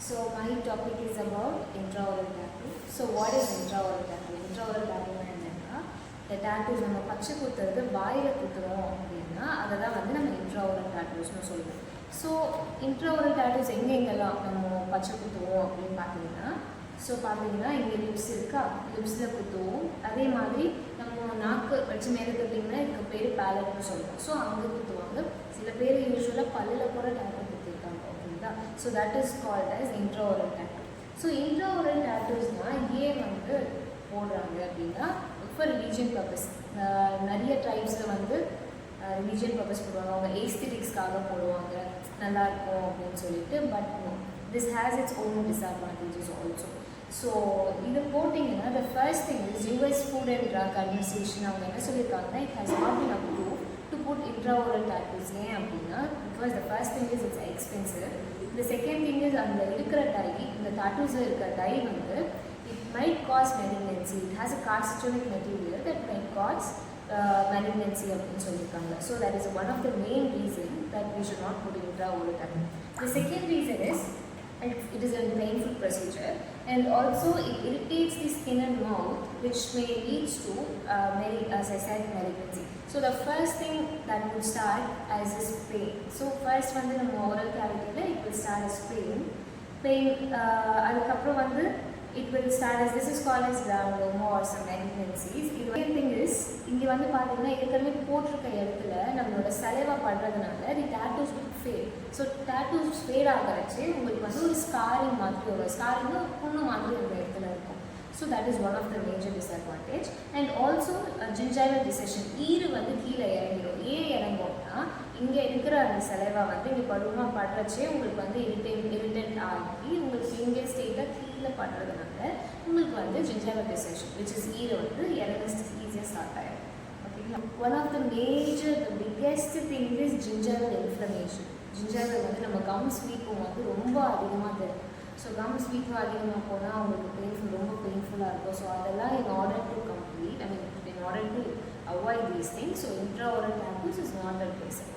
So my topic is about intraoral tattoo. So what is intraoral tattoo? Intraoral tattoo என்னன்னா இந்த tattoos நம்ம பச்சை குத்துறது வாயில குத்துறோம் அப்படின்னா அதை தான் வந்து நம்ம intraoral tattoosனு சொல்லுவோம். ஸோ intraoral tattoos எங்கெங்கெல்லாம் நம்ம பச்சை குத்துவோம் அப்படின்னு பார்த்தீங்கன்னா இங்கே லிப்ஸ் இருக்கா, லிப்ஸில் குத்துவோம். அதே மாதிரி நம்ம நாக்கு வச்சு மேலே குத்திங்கன்னா இதுக்கு பேர் பேலட்னு சொல்லுவோம். ஸோ அங்கே குத்துவாங்க. சில பேர் யூஸ்வலாக பல்லில் கூட டேட்டூ குத்திருக்காங்க ஓகேங்களா. So that is called as intraoral tattoo. So intraoral tattoosனால் ஏன் வந்து போடுறாங்க அப்படின்னா ஃபார் ரிலீஜியன் பர்பஸ். நிறைய ட்ரைப்ஸில் வந்து ரிலீஜியன் பர்பஸ் போடுவாங்க, அவங்க ஏஸ்தெட்டிக்ஸ்க்காக போடுவாங்க, நல்லாயிருக்கும் அப்படின்னு சொல்லிட்டு. But no, this has its own disadvantages also. So இது போட்டிங்கன்னா the first thing is US Food and Drug Administration அவங்க என்ன சொல்லியிருக்காங்கன்னா it has not been approved to put intraoral tattoos. ஏன் அப்படின்னா because the first thing is it's expensive. The second thing is அந்த இருக்கிற tie, இந்த tattoosல இருக்கிற டை வந்து it might cause malignancy. It has a carcinogenic material that might cause malignancy அப்படின்னு சொல்லியிருக்காங்க. So that is one of the main reason that we should not put intraoral tattoo. The second reason is it is a painful procedure and also it irritates the skin and mouth, which may lead to as I said, malignancy. So the first thing that would start as is pain. So first வந்து நம்ம oral cavity it will start as pain அதுக்கப்புறம் வந்து it will start as this is called as granuloma or some malignancies. The second thing is இங்கே வந்து பார்த்தீங்கன்னா ஏற்கனவே போட்டிருக்க இடத்துல நம்மளோட சலைவா படுறதுனால the tattoos will fade. So tattoos fade ஆகிறச்சு உங்களுக்கு வந்து ஒரு ஸ்காரிங் மாதிரி ஒரு ஸ்காரிங்னா புண்ணு மாதிரி அந்த இடத்துல இருக்கும். So that is one of the major disadvantage. And also gingival recession, ஈறு வந்து கீழே இறங்கிடும். ஏன் இறங்கும்னா இங்கே இருக்கிற அந்த சலைவா வந்து இங்கே படுறச்சே உங்களுக்கு வந்து இரிட்டேட் ஆகி உங்களுக்கு இங்கே ஸ்டேட்டாக கீழே படுறதுனால உங்களுக்கு வந்து ஜின்ஜைவல் டிசெஷன் விச் இஸ் ஈரை வந்து இறங்க ஈஸியாக ஸ்டார்ட் ஆகிடும் ஓகேங்களா. One of the major the biggest thing is gingival inflammation. Gingival வந்து நம்ம கம்ஸ் வீக்கம் வந்து ரொம்ப அதிகமாக தெரியும். ஸோ கம்ஸ் வீக்கம் அதிகமாக போனால் அவங்களுக்கு ரொம்ப பெயின்ஃபுல்லாக இருக்கும். ஸோ அதெல்லாம் in order to complete, in order to avoid these things, so intraoral tattoos is not a reason.